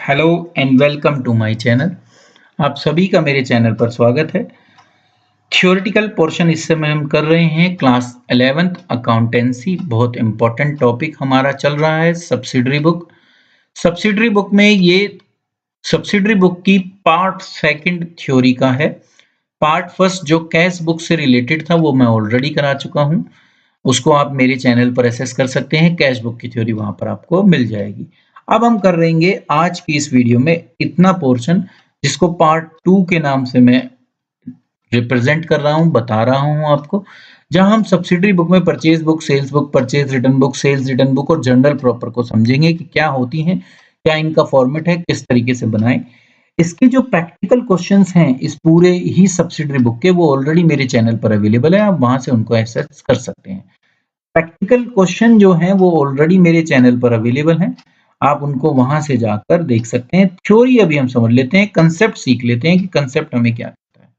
Hello and welcome to my channel. आप सभी का मेरे चैनल पर स्वागत है। थ्योरेटिकल पोर्शन इस समय हम कर रहे हैं क्लास 11th अकाउंटेंसी। बहुत इंपॉर्टेंट टॉपिक हमारा चल रहा है सब्सिडरी बुक। सब्सिडरी बुक में ये सब्सिडरी बुक की पार्ट सेकंड थ्योरी का है। पार्ट फर्स्ट जो कैश बुक से रिलेटेड था वो मैं ऑलरेडी करा चुका हूँ। उसको आप मेरे चैनल पर एसेस कर सकते हैं। कैश बुक की थ्योरी वहां पर आपको मिल जाएगी। अब हम कर रहेंगे आज की इस वीडियो में इतना पोर्शन जिसको पार्ट 2 के नाम से मैं रिप्रेजेंट कर रहा हूं, बता रहा हूं आपको, जहां हम सब्सिडरी बुक में purchase book, sales book, purchase return book, sales return book और जर्नल प्रॉपर को समझेंगे कि क्या होती हैं, क्या इनका फॉर्मेट है, किस तरीके से बनाएं। इसके जो प्रैक्टिकल क्वेश्चंस हैं इस पूरे ही सब्सिडरी बुक के, वो ऑलरेडी मेरे चैनल पर अवेलेबल है। आप वहां से उनको एक्सेस कर सकते हैं। प्रैक्टिकल क्वेश्चन जो हैं वो ऑलरेडी मेरे चैनल पर अवेलेबल हैं। आप उनको वहां से जाकर देख सकते हैं। थ्योरी अभी हम समझ लेते हैं, कंसेप्ट सीख लेते हैं कि कंसेप्ट हमें क्या कहता है।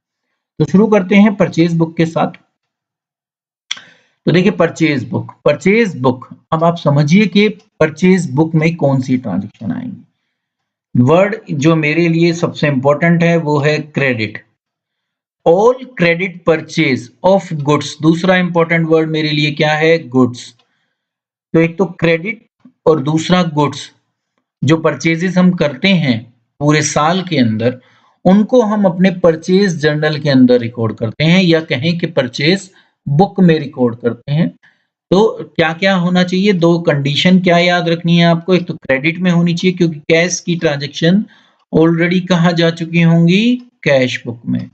तो शुरू करते हैं परचेज बुक के साथ। तो देखिए परचेज बुक अब आप समझिए कि परचेज बुक में कौन सी ट्रांजैक्शन आएंगी। वर्ड जो मेरे लिए सबसे इंपॉर्टेंट है वो है credit. All credit purchase of goods. दूसरा इंपॉर्टेंट वर्ड मेरे लिए क्या है? गुड्स। तो एक तो क्रेडिट और दूसरा गुड्स। जो परचेजेस हम करते हैं पूरे साल के अंदर, उनको हम अपने परचेज जर्नल के अंदर रिकॉर्ड करते हैं, या कहें कि परचेज बुक में रिकॉर्ड करते हैं। तो क्या क्या होना चाहिए? दो कंडीशन क्या याद रखनी है आपको। एक तो क्रेडिट में होनी चाहिए क्योंकि कैश की ट्रांजैक्शन ऑलरेडी कहाँ जा चुकी होंगी? कैश बुक में।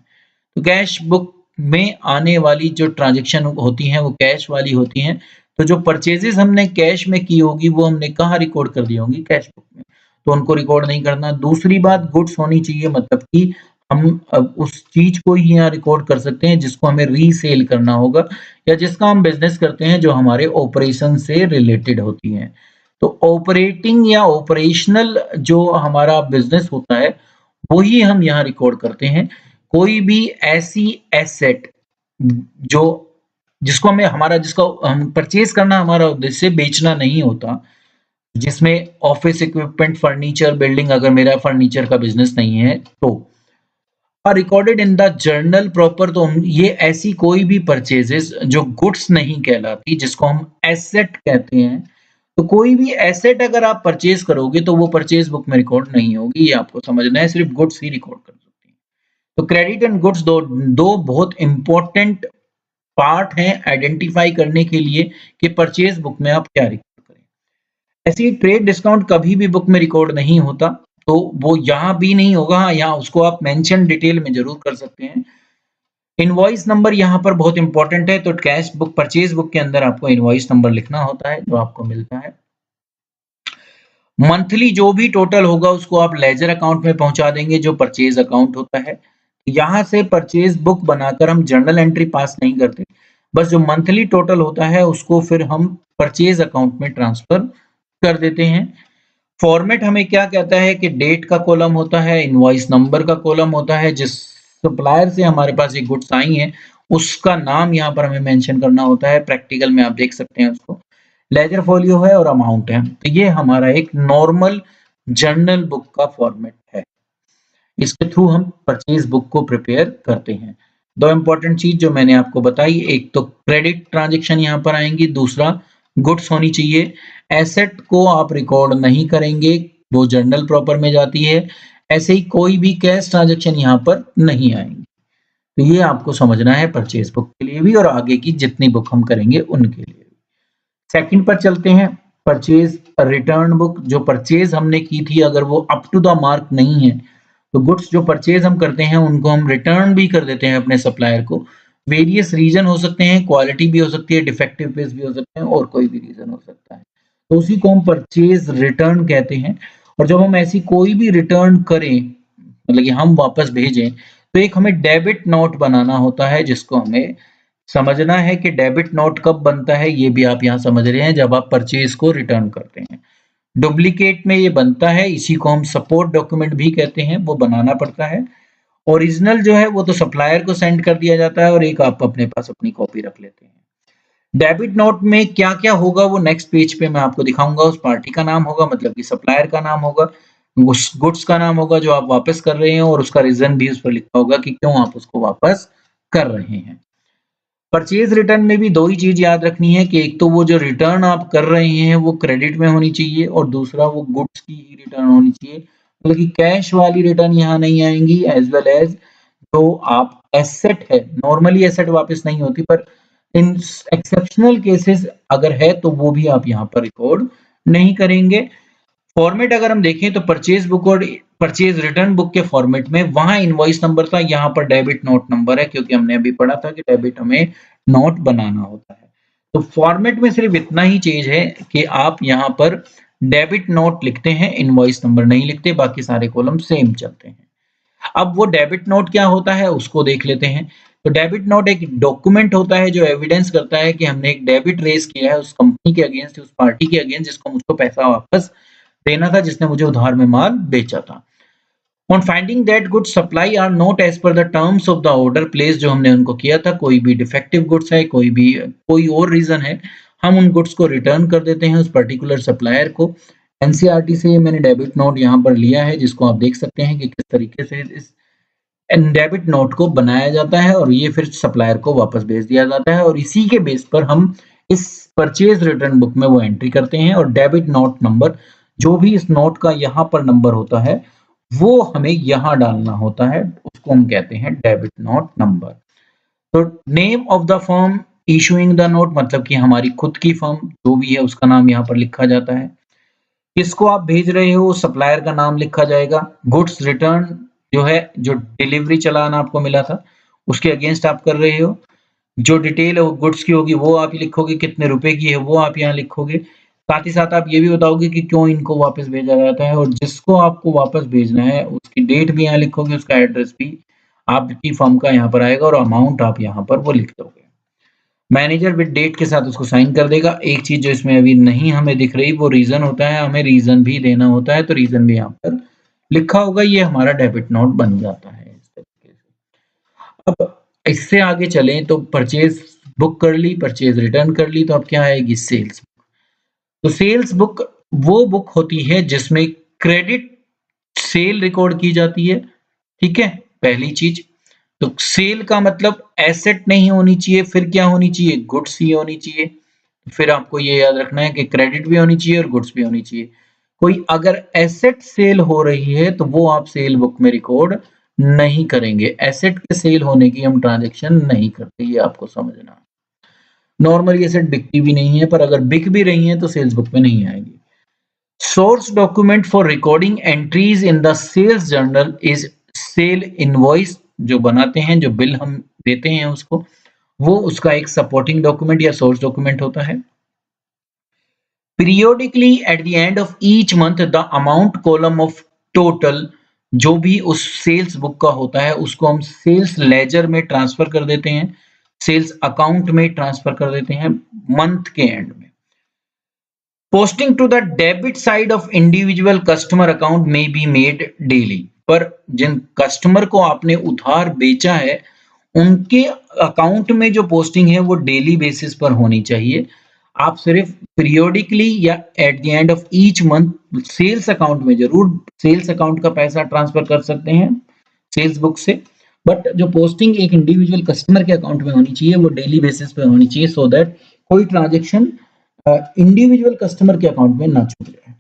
तो कैश बुक में आने वाली जो ट्रांजैक्शन होती हैं वो कैश वाली होती हैं। तो जो परचेजेस हमने कैश में की होगी वो हमने कहाँ रिकॉर्ड कर दी होंगी? कैश बुक में। तो उनको रिकॉर्ड नहीं करना। दूसरी बात, गुड्स होनी चाहिए, मतलब कि हम अब उस चीज को ही यहाँ रिकॉर्ड कर सकते हैं जिसको हमें रीसेल करना होगा, या जिसका हम बिजनेस करते हैं जो हमारे ऑपरेशन से रिलेटेड होती हैं। तो ऑपरेटिंग या ऑपरेशनल जो हमारा बिजनेस होता है वही हम यहाँ रिकॉर्ड करते हैं। कोई भी ऐसी एसेट जो जिसको हमें हमारा जिसका हम परचेज करना हमारा उद्देश्य बेचना नहीं होता, जिसमें ऑफिस इक्विपमेंट, फर्नीचर, बिल्डिंग, अगर मेरा फर्नीचर का बिजनेस नहीं है तो are recorded in the journal proper. तो हम ये ऐसी कोई भी परचेजेस जो गुड्स नहीं कहलाती, जिसको हम एसेट कहते हैं। तो कोई भी एसेट अगर आप परचेज करोगे तो वो परचेज बुक में रिकॉर्ड नहीं होगी, ये आपको समझना है। सिर्फ गुड्स ही रिकॉर्ड कर सकती हैं। तो क्रेडिट एंड गुड्स दो दो बहुत इंपॉर्टेंट पार्ट हैं आइडेंटिफाई करने के लिए कि परचेज बुक में आप क्या रिकॉर्ड करें। ऐसे ही ट्रेड डिस्काउंट कभी भी बुक में रिकॉर्ड नहीं होता, तो वो यहाँ भी नहीं होगा। हाँ, यहाँ उसको आप मेंशन डिटेल में जरूर कर सकते हैं। इनवॉइस नंबर यहाँ पर बहुत इंपॉर्टेंट है। तो कैश बुक, परचेज बुक के अंदर आपको इनवॉइस नंबर लिखना होता है जो आपको मिलता है। मंथली जो भी टोटल होगा उसको आप लेजर अकाउंट में पहुंचा देंगे, जो परचेज अकाउंट होता है। यहाँ से परचेज बुक बनाकर हम जर्नल एंट्री पास नहीं करते, बस जो मंथली टोटल होता है उसको फिर हम परचेज अकाउंट में ट्रांसफर कर देते हैं। फॉर्मेट हमें क्या कहता है कि डेट का कॉलम होता है, इनवॉइस नंबर का कॉलम होता है, जिस सप्लायर से हमारे पास ये गुड्स आई हैं उसका नाम यहाँ पर हमें मेंशन करना होता है। प्रैक्टिकल में आप देख सकते हैं उसको। लेजर फोलियो है और अमाउंट है। तो ये हमारा एक नॉर्मल जर्नल बुक का फॉर्मेट है। इसके थ्रू हम परचेज बुक को प्रिपेयर करते हैं। दो इंपॉर्टेंट चीज जो मैंने आपको बताई, एक तो क्रेडिट ट्रांजैक्शन यहाँ पर आएंगी, दूसरा गुड्स होनी चाहिए। एसेट को आप रिकॉर्ड नहीं करेंगे, वो जर्नल प्रॉपर में जाती है। ऐसे ही कोई भी कैश ट्रांजैक्शन यहाँ पर नहीं आएंगी। तो ये आपको समझना है परचेज बुक के लिए भी और आगे की जितनी बुक हम करेंगे उनके लिए भी। सेकंड पर चलते हैं, परचेज रिटर्न बुक। जो परचेज हमने की थी अगर वो अप टू द मार्क नहीं है तो गुड्स जो परचेज हम करते हैं उनको हम रिटर्न भी कर देते हैं अपने सप्लायर को। वेरियस रीजन हो सकते हैं, क्वालिटी भी हो सकती है, डिफेक्टिव पीस भी हो सकते हैं, और कोई भी रीजन हो सकता है। तो उसी को हम परचेज रिटर्न कहते हैं। और जब हम ऐसी कोई भी रिटर्न करें, मतलब कि हम वापस भेजें, तो एक हमें डेबिट नोट बनाना होता है, जिसको हमें समझना है कि डेबिट नोट कब बनता है। ये भी आप यहाँ समझ रहे हैं, जब आप परचेज को रिटर्न करते हैं। डुप्लीकेट में ये बनता है, इसी को हम सपोर्ट डॉक्यूमेंट भी कहते हैं, वो बनाना पड़ता है। ओरिजिनल जो है वो तो सप्लायर को सेंड कर दिया जाता है और एक आप अपने पास अपनी कॉपी रख लेते हैं। डेबिट नोट में क्या क्या होगा वो नेक्स्ट पेज पे मैं आपको दिखाऊंगा। उस पार्टी का नाम होगा, मतलब कि सप्लायर का नाम होगा। उस गुड्स का नाम होगा जो आप वापस कर रहे हैं और उसका रीजन भी उस पर लिखा होगा कि क्यों आप उसको वापस कर रहे हैं। परचेज रिटर्न में भी दो ही चीज याद रखनी है कि एक तो वो जो रिटर्न आप कर रहे हैं वो क्रेडिट में होनी चाहिए और दूसरा वो गुड्स की ही रिटर्न होनी चाहिए, मतलब कि कैश वाली रिटर्न यहाँ नहीं आएंगी, एज वेल एज जो आप एसेट है, नॉर्मली एसेट वापस नहीं होती, पर इन एक्सेप्शनल केसेस अगर है तो वो भी आप यहाँ पर रिकॉर्ड नहीं करेंगे। फॉर्मेट अगर हम देखें तो परचेज बुक और परचेज रिटर्न बुक के फॉर्मेट में वहां इनवॉइस नंबर था, यहाँ पर डेबिट नोट नंबर है, क्योंकि हमने अभी पढ़ा था कि डेबिट हमें नोट बनाना होता है। तो फॉर्मेट में सिर्फ इतना ही चीज है कि आप यहाँ पर डेबिट नोट लिखते हैं, इनवॉइस नंबर नहीं लिखते, बाकी सारे कॉलम सेम चलते हैं। अब वो डेबिट नोट क्या होता है उसको देख लेते हैं। तो डेबिट नोट एक डॉक्यूमेंट होता है जो एविडेंस करता है कि हमने एक डेबिट रेज किया है उस कंपनी के अगेंस्ट, उस पार्टी के अगेंस्ट जिसको मुझको पैसा वापस देना था, जिसने मुझे उधार में माल बेचा था। On finding that goods supply are not as per the terms of the order place, जो हमने उनको किया था, कोई भी डिफेक्टिव गुड्स है, कोई और रीजन है, हम उन गुड्स को रिटर्न कर देते हैं उस पर्टिकुलर सप्लायर को। एनसीईआरटी से मैंने डेबिट नोट यहाँ पर लिया है, जिसको आप देख सकते हैं कि किस तरीके से इस डेबिट नोट को बनाया जाता है और ये फिर सप्लायर को वापस भेज दिया जाता है, और इसी के बेस पर हम इस परचेज रिटर्न बुक में वो एंट्री करते हैं, और डेबिट नोट नंबर जो भी इस नोट का यहाँ पर नंबर होता है वो हमें यहाँ डालना होता है, उसको हम कहते हैं डेबिट नोट नंबर। तो name of the firm issuing the note, मतलब कि हमारी खुद की फर्म जो भी है उसका नाम यहाँ पर लिखा जाता है। किसको आप भेज रहे हो सप्लायर का नाम लिखा जाएगा। गुड्स रिटर्न जो है, जो डिलीवरी चालान आपको मिला था उसके अगेंस्ट आप कर रहे हो, जो डिटेल गुड्स की होगी वो आप लिखोगे, कितने रुपए की है वो आप यहाँ लिखोगे। साथ ही साथ आप ये भी बताओगे कि क्यों इनको वापस भेजा जाता है, और जिसको आपको वापस भेजना है उसकी डेट भी यहाँ लिखोगे, उसका एड्रेस भी आपकी फर्म का यहाँ पर आएगा और अमाउंट आप यहाँ पर वो लिख दोगे। मैनेजर विद डेट के साथ उसको साइन कर देगा। एक चीज जो इसमें अभी नहीं हमें दिख रही वो रीजन होता है, हमें रीजन भी देना होता है, तो रीजन भी यहाँ पर लिखा होगा, ये हमारा डेबिट नोट बन जाता है इस तरीके से। अब इससे आगे चलें तो परचेज बुक कर ली, परचेज रिटर्न कर ली, तो अब क्या आएगी सेल्स। तो सेल्स बुक वो बुक होती है जिसमें क्रेडिट सेल रिकॉर्ड की जाती है, ठीक है, पहली चीज। तो सेल का मतलब एसेट नहीं होनी चाहिए, फिर क्या होनी चाहिए, गुड्स ही होनी चाहिए। फिर आपको ये याद रखना है कि क्रेडिट भी होनी चाहिए और गुड्स भी होनी चाहिए। कोई अगर एसेट सेल हो रही है तो वो आप सेल बुक में रिकॉर्ड नहीं करेंगे, एसेट के सेल होने की हम ट्रांजैक्शन नहीं करते, ये आपको समझना। नॉर्मली एसेट बिकती भी नहीं है, पर अगर बिक भी रही है तो सेल्स बुक में नहीं आएगी। Source document for recording entries in the sales journal is sale invoice, जो बनाते हैं, जो बिल हम देते हैं उसको, वो उसका एक सपोर्टिंग डॉक्यूमेंट या सोर्स डॉक्यूमेंट होता है। Periodically eight the end of each month the amount column of total, जो भी उस सेल्स बुक का होता है उसको हम सेल्स लेजर में ट्रांसफर कर देते हैं, सेल्स अकाउंट में ट्रांसफर कर देते हैं मंथ के एंड में। Posting to the debit side of individual customer account में बी मेड डेली, पर जिन कस्टमर को आपने उधार बेचा है उनके अकाउंट में जो पोस्टिंग है वो डेली बेसिस पर होनी चाहिए। आप सिर्फ पीरियोडिकली या at the end of each month sales account में जरूर सेल्स अकाउंट का पैसा ट्रांसफर कर सकते हैं सेल्स बुक से, बट जो पोस्टिंग एक इंडिविजुअल कस्टमर के अकाउंट में होनी चाहिए वो डेली बेसिस पे होनी चाहिए, सो दैट कोई ट्रांजेक्शन इंडिविजुअल कस्टमर के अकाउंट में ना छूट जाए।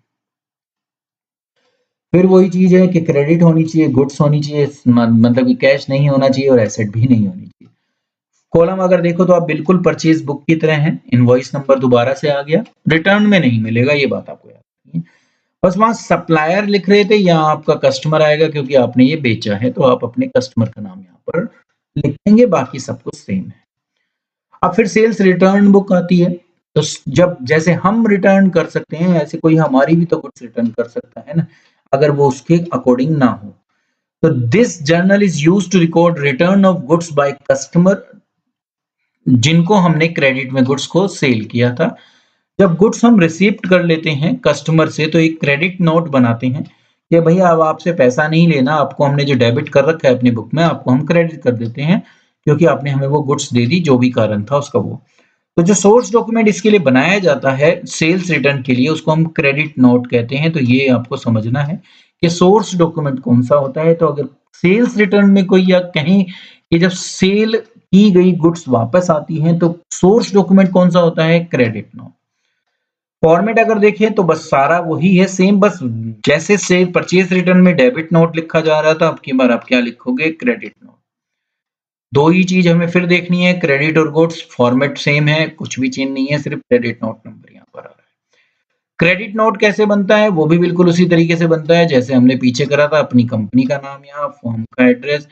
फिर वही चीज है कि क्रेडिट होनी चाहिए, गुड्स होनी चाहिए, मतलब कि कैश नहीं होना चाहिए और एसेट भी नहीं होनी चाहिए। कॉलम अगर देखो तो आप बिल्कुल परचेज बुक की तरह हैं, इनवॉइस नंबर दोबारा से आ गया, रिटर्न में नहीं मिलेगा, ये बात आपको याद रखनी है। बस वहां सप्लायर लिख रहे थे, यहाँ आपका कस्टमर आएगा क्योंकि आपने ये बेचा है, तो आप अपने कस्टमर का नाम यहाँ पर लिखेंगे, बाकी सब कुछ सेम है। अब फिर सेल्स रिटर्न बुक आती है, तो जब जैसे हम रिटर्न कर सकते हैं ऐसे कोई हमारी भी तो गुड्स रिटर्न कर सकता है ना, अगर वो उसके अकॉर्डिंग ना हो। तो this journal is used to record return of goods by customer, जिनको हमने क्रेडिट में गुड्स को सेल किया था। जब गुड्स हम रिसीव्ड कर लेते हैं कस्टमर से तो एक क्रेडिट नोट बनाते हैं कि भैया अब आपसे पैसा नहीं लेना, आपको हमने जो डेबिट कर रखा है अपनी बुक में आपको हम क्रेडिट कर देते हैं क्योंकि आपने हमें वो गुड्स दे दी, जो भी कारण था उसका वो। तो जो सोर्स डॉक्यूमेंट इसके लिए बनाया जाता है सेल्स रिटर्न के लिए उसको हम क्रेडिट नोट कहते हैं। तो ये आपको समझना है कि सोर्स डॉक्यूमेंट कौन सा होता है। तो अगर सेल्स रिटर्न में कोई या कहें कि जब सेल की गई गुड्स वापस आती हैं तो सोर्स डॉक्यूमेंट कौन सा होता है, क्रेडिट नोट। फॉर्मेट अगर देखें तो बस सारा वही है सेम, बस जैसे से परचेज रिटर्न में डेबिट नोट लिखा जा रहा था, अब की बार आप क्या लिखोगे, क्रेडिट नोट। दो ही चीज हमें फिर देखनी है, क्रेडिट और गुड्स फॉर्मेट सेम है, कुछ भी चेंज नहीं है, सिर्फ क्रेडिट नोट नंबर यहाँ पर आ रहा है। क्रेडिट नोट कैसे बनता है, वो भी बिल्कुल उसी तरीके से बनता है जैसे हमने पीछे करा था, अपनी कंपनी का नाम, यहाँ फॉर्म का एड्रेस,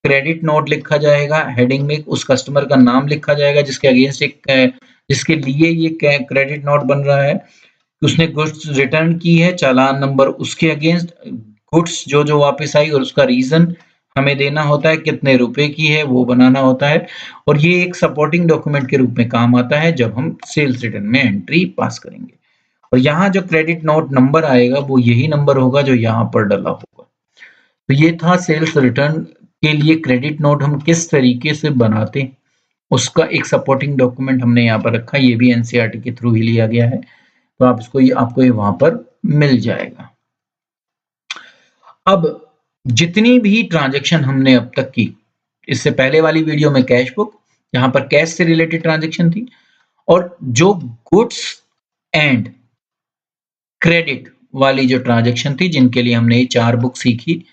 क्रेडिट नोट लिखा जाएगा, हेडिंग में उस कस्टमर का नाम लिखा जाएगा जिसके अगेंस्ट जिसके लिए ये क्रेडिट नोट बन रहा है, उसने गुड्स रिटर्न की है, चालान नंबर उसके अगेंस्ट, गुड्स जो जो वापस आई और उसका रीजन हमें देना होता है, कितने रुपए की है वो बनाना होता है, और ये एक सपोर्टिंग डॉक्यूमेंट के रूप में काम आता है जब हम सेल्स रिटर्न में एंट्री पास करेंगे। और यहाँ जो क्रेडिट नोट नंबर आएगा वो यही नंबर होगा जो यहाँ पर डला होगा। तो ये था सेल्स रिटर्न के लिए क्रेडिट नोट हम किस तरीके से बनाते हैं, उसका एक सपोर्टिंग डॉक्यूमेंट हमने यहाँ पर रखा, ये भी एनसीईआरटी के थ्रू ही लिया गया है, तो आप इसको आपको ये वहां पर मिल जाएगा। अब जितनी भी ट्रांजैक्शन हमने अब तक की, इससे पहले वाली वीडियो में कैश बुक, यहाँ पर कैश से रिलेटेड ट्रांजैक्शन थी, और जो गुड्स एंड क्रेडिट वाली जो ट्रांजैक्शन थी जिनके लिए हमने ये 4 बुक सीखी,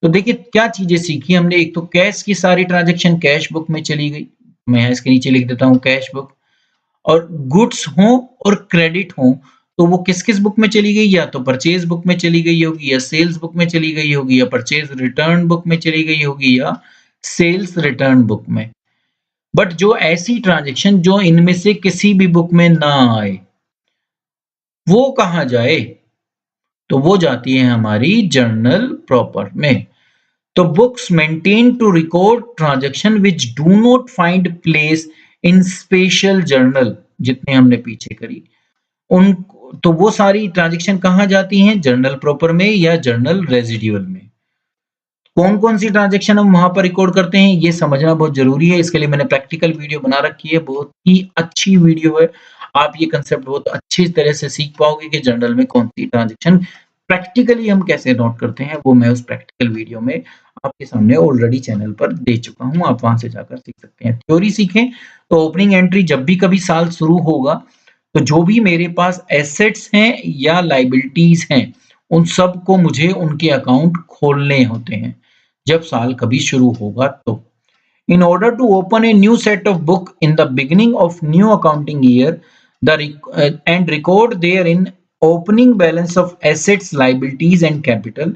तो देखिए क्या चीजें सीखी हमने। एक तो कैश की सारी ट्रांजैक्शन कैश बुक में चली गई, मैं यहाँ इसके नीचे लिख देता हूँ कैश बुक, और गुड्स हो और क्रेडिट हो तो वो किस किस बुक में चली गई, या तो परचेज बुक में चली गई होगी, या सेल्स बुक में चली गई होगी, या परचेज रिटर्न बुक में चली गई होगी, या सेल्स रिटर्न बुक में। बट जो ऐसी ट्रांजैक्शन जो इनमें से किसी भी बुक में ना आए वो कहाँ जाए, तो वो जाती है हमारी जर्नल प्रॉपर में। तो books maintain to record transaction which do not find place in special journal, जितने हमने पीछे करी उन, तो वो सारी ट्रांजैक्शन कहाँ जाती हैं, जर्नल प्रॉपर में या जर्नल रेजिडुअल में। कौन कौन सी ट्रांजैक्शन हम वहां पर रिकॉर्ड करते हैं ये समझना बहुत जरूरी है, इसके लिए मैंने प्रैक्टिकल वीडियो बना रखी है, बहुत ही अच्छी वीडियो है। आप ये कंसेप्ट बहुत अच्छी तरह से सीख पाओगे कि जर्नल में कौन सी ट्रांजैक्शन प्रैक्टिकली हम कैसे नोट करते हैं, वो मैं उस प्रैक्टिकल वीडियो में आपके सामने ऑलरेडी चैनल पर दे चुका हूं, आप वहां से जाकर सीख सकते हैं। थ्योरी सीखें तो ओपनिंग एंट्री जब भी कभी साल शुरू होगा तो जो भी मेरे पास एसेट्स हैं या लाइबिलिटीज हैं उन सब को मुझे उनके अकाउंट खोलने होते हैं जब साल कभी शुरू होगा तो। In order to open a new set of book in the beginning of new accounting year, and record therein opening balance of assets, liabilities and capital,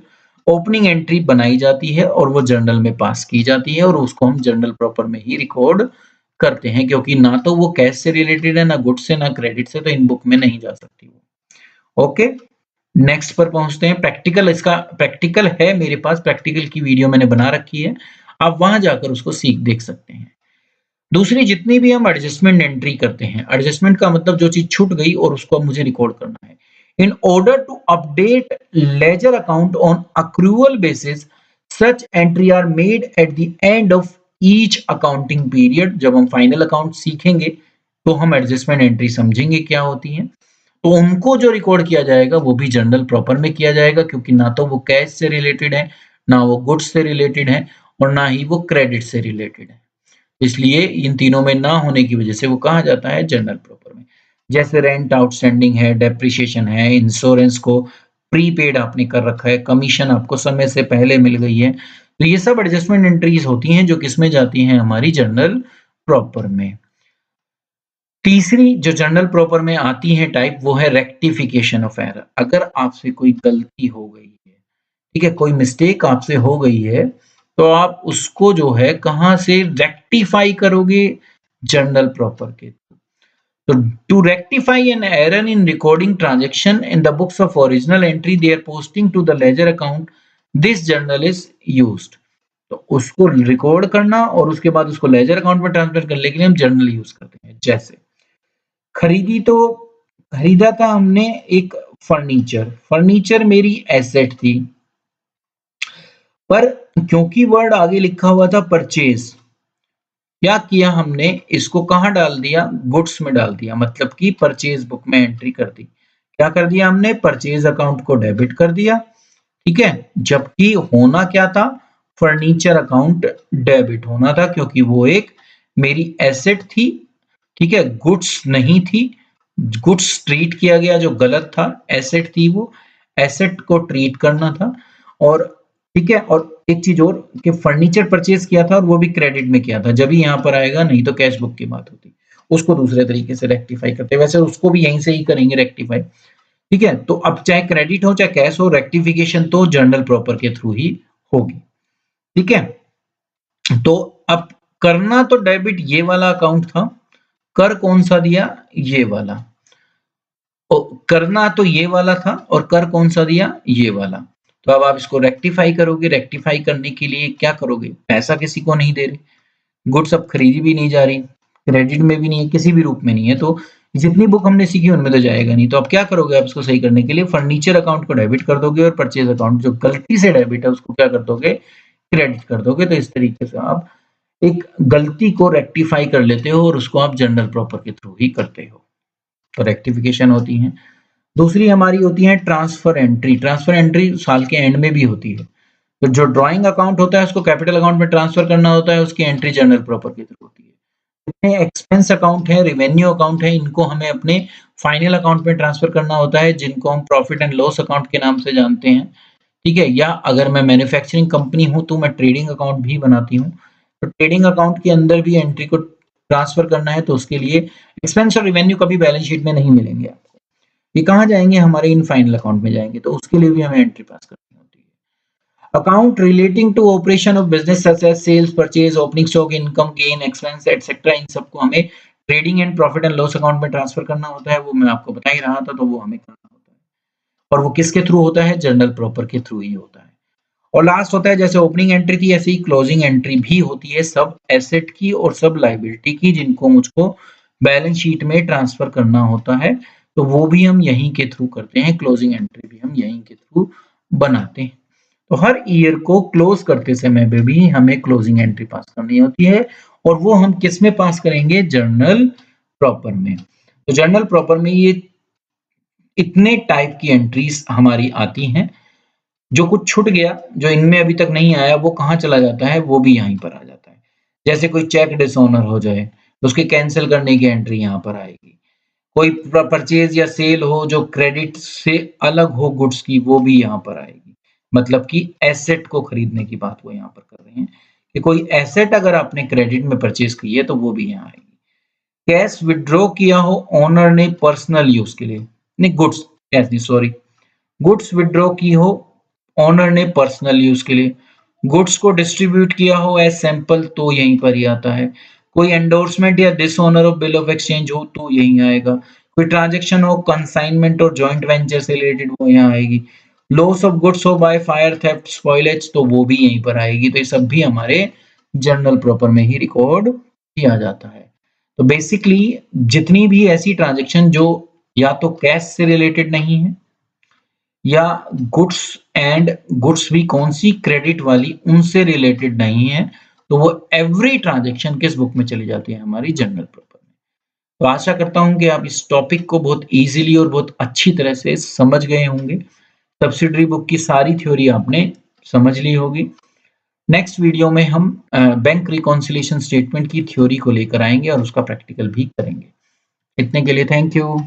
opening entry बनाई जाती है और वो जर्नल में पास की जाती है, और उसको हम जर्नल प्रॉपर में ही रिकॉर्ड करते हैं, क्योंकि ना तो वो कैश से रिलेटेड है, ना गुड से, ना क्रेडिट से, तो इन बुक में नहीं जा सकती वो। ओके, नेक्स्ट पर पहुंचते हैं। प्रैक्टिकल, इसका प्रैक्टिकल है मेरे पास, प्रैक्टिकल की वीडियो मैंने बना रखी है, आप वहां जाकर उसको देख सकते हैं। दूसरी, जितनी भी हम एडजस्टमेंट एंट्री करते हैं, एडजस्टमेंट का मतलब जो चीज छूट गई और उसको मुझे रिकॉर्ड करना है। In order to update ledger account on accrual basis, such entry are made at the end of each accounting period. जब हम फाइनल अकाउंट सीखेंगे तो हम एडजस्टमेंट एंट्री समझेंगे क्या होती है, तो उनको जो रिकॉर्ड किया जाएगा वो भी जर्नल प्रॉपर में किया जाएगा, क्योंकि ना तो वो कैश से रिलेटेड है, ना वो गुड्स से रिलेटेड है, और ना ही वो क्रेडिट से रिलेटेड है। इसलिए इन तीनों में ना होने की वजह से वो कहा जाता है जर्नल प्रॉपर में। जैसे रेंट आउटस्टैंडिंग है, डेप्रिसिएशन है, इंश्योरेंस को प्रीपेड आपने कर रखा है, कमीशन आपको समय से पहले मिल गई है, तो ये सब एडजस्टमेंट एंट्रीज होती हैं जो किसमें जाती हैं, हमारी जर्नल प्रॉपर में। तीसरी जो जर्नल प्रॉपर में आती है टाइप, वो है रेक्टिफिकेशन ऑफ एरर। अगर आपसे कोई गलती हो गई है, ठीक है, कोई मिस्टेक आपसे हो गई है, तो आप उसको जो है कहाँ से रेक्टिफाई करोगे, जर्नल प्रॉपर के। तो to rectify an error in recording transaction in the books of original entry they are posting to the ledger account, this journal is used. तो उसको रिकॉर्ड करना और उसके बाद उसको लेजर अकाउंट में ट्रांसफर करने के लिए हम जर्नल यूज करते हैं। जैसे खरीदी, तो खरीदा था हमने एक फर्नीचर, फर्नीचर मेरी एसेट थी, पर क्योंकि वर्ड आगे लिखा हुआ था परचेज, क्या किया हमने, इसको कहाँ डाल दिया, गुड्स में डाल दिया, मतलब कि परचेज बुक में एंट्री कर दी। क्या कर दिया हमने, परचेज अकाउंट को डेबिट कर दिया, ठीक है, जबकि होना क्या था, फर्नीचर अकाउंट डेबिट होना था क्योंकि वो एक मेरी एसेट थी, ठीक है, गुड्स नहीं थी। गुड्स ट्रीट किया गया जो गलत था, एसेट थी वो, एसेट को ट्रीट करना था। और ठीक है, और एक चीज और कि फर्नीचर परचेज किया था और वो भी क्रेडिट में किया था, जब ही यहाँ पर आएगा, नहीं तो कैश बुक की बात होती, उसको दूसरे तरीके से रेक्टिफाई करते हैं। वैसे उसको भी यहीं से ही करेंगे रेक्टिफाई, ठीक है। तो अब चाहे क्रेडिट हो चाहे कैश हो, रेक्टिफिकेशन तो जर्नल प्रॉपर के थ्रू ही होगी, ठीक है। तो अब करना तो डेबिट ये वाला अकाउंट था, कर कौन सा दिया, ये वाला। करना तो ये वाला था और कर कौन सा दिया, ये वाला। तो अब आप इसको रेक्टिफाई करोगे, रेक्टिफाई करने के लिए क्या करोगे, पैसा किसी को नहीं दे रहे, गुड्स अब खरीदी भी नहीं जा रही, क्रेडिट में भी नहीं है, किसी भी रूप में नहीं है, तो जितनी बुक हमने सीखी उनमें तो जाएगा नहीं। तो अब क्या करोगे, आप इसको सही करने के लिए फर्नीचर अकाउंट को डेबिट कर दोगे और परचेज अकाउंट जो गलती से डेबिट है उसको क्या कर दोगे, क्रेडिट कर दोगे। तो इस तरीके से आप एक गलती को रेक्टिफाई कर लेते हो और उसको आप जनरल प्रॉपर के थ्रू ही करते हो। तो रेक्टिफिकेशन होती है। दूसरी हमारी होती है ट्रांसफर एंट्री। ट्रांसफर एंट्री साल के एंड में भी होती है। तो जो ड्राइंग अकाउंट होता है उसको कैपिटल अकाउंट में ट्रांसफर करना होता है, उसकी एंट्री जनरल प्रॉपर के थ्रू होती है। जितने एक्सपेंस अकाउंट है, रेवेन्यू अकाउंट है, इनको हमें अपने फाइनल अकाउंट में ट्रांसफर करना होता है, जिनको हम प्रॉफिट एंड लॉस अकाउंट के नाम से जानते हैं, ठीक है। या अगर मैं मैन्युफैक्चरिंग कंपनी हूं तो मैं ट्रेडिंग अकाउंट भी बनाती हूँ। तो ट्रेडिंग अकाउंट के अंदर भी एंट्री को ट्रांसफर करना है, तो उसके लिए एक्सपेंस और रेवेन्यू कभी बैलेंस शीट में नहीं मिलेंगे आपको, ये कहाँ जाएंगे, हमारे इन फाइनल अकाउंट में जाएंगे। तो उसके लिए भी हमें एंट्री पास करनी होती है। Account relating to operation of business such as sales, purchase, opening stock, income, gain, expense etcetera, इन सबको हमें trading and profit and loss account में ट्रांसफर करना होता है। वो मैं आपको बता ही रहा था, तो वो हमें करना होता है। और वो किसके थ्रू होता है, जनरल प्रॉपर के थ्रू ही होता है। और लास्ट होता है, जैसे ओपनिंग एंट्री थी ऐसे ही क्लोजिंग एंट्री भी होती है, सब एसेट की और सब लायबिलिटी की, जिनको मुझको बैलेंस शीट में ट्रांसफर करना होता है। तो वो भी हम यहीं के थ्रू करते हैं, क्लोजिंग एंट्री भी हम यहीं के थ्रू बनाते हैं। तो हर ईयर को क्लोज करते समय में भी हमें क्लोजिंग एंट्री पास करनी होती है, और वो हम किस में पास करेंगे, जर्नल प्रॉपर में। तो जर्नल प्रॉपर में ये इतने टाइप की एंट्रीज हमारी आती हैं। जो कुछ छूट गया, जो इनमें अभी तक नहीं आया, वो कहाँ चला जाता है, वो भी यहीं पर आ जाता है। जैसे कोई चेक डिसऑनर हो जाए तो उसके कैंसिल करने की एंट्री यहाँ पर आएगी। कोई परचेज या सेल हो जो क्रेडिट से अलग हो गुड्स की, वो भी यहाँ पर आएगी। मतलब कि एसेट को खरीदने की बात वो यहाँ पर कर रहे हैं कि कोई एसेट अगर आपने क्रेडिट में परचेज की है तो वो भी यहाँ आएगी। कैश विड्रॉ किया हो ओनर ने पर्सनल यूज के लिए, नहीं गुड्स, कैश नहीं सॉरी, गुड्स विड्रॉ की हो ओनर ने पर्सनल यूज के लिए, गुड्स को डिस्ट्रीब्यूट किया हो एज सैंपल तो यहीं पर ही आता है। कोई एंडोर्समेंट या dishonour of bill of exchange हो तो यहीं आएगा। कोई ट्रांजैक्शन हो कंसाइनमेंट और जॉइंट वेंचर से रिलेटेड, वो यहाँ आएगी। लॉस ऑफ गुड्स हो बाय फायर, थेफ्ट, स्पॉइलेज, तो वो भी यहीं पर आएगी। तो ये सब भी हमारे जर्नल प्रॉपर में ही रिकॉर्ड किया जाता है। तो बेसिकली जितनी भी ऐसी ट्रांजैक्शन जो या तो कैश से रिलेटेड नहीं है, या गुड्स भी कौन सी, क्रेडिट वाली, उनसे रिलेटेड नहीं है, तो वो एवरी ट्रांजैक्शन किस बुक में चली जाती है, हमारी जनरल प्रॉपर में। तो आशा करता हूं कि आप इस टॉपिक को बहुत इजीली और बहुत अच्छी तरह से समझ गए होंगे। सब्सिडरी बुक की सारी थ्योरी आपने समझ ली होगी। नेक्स्ट वीडियो में हम बैंक रिकॉन्सिलिएशन स्टेटमेंट की थ्योरी को लेकर आएंगे और उसका प्रैक्टिकल भी करेंगे। इतने के लिए थैंक यू।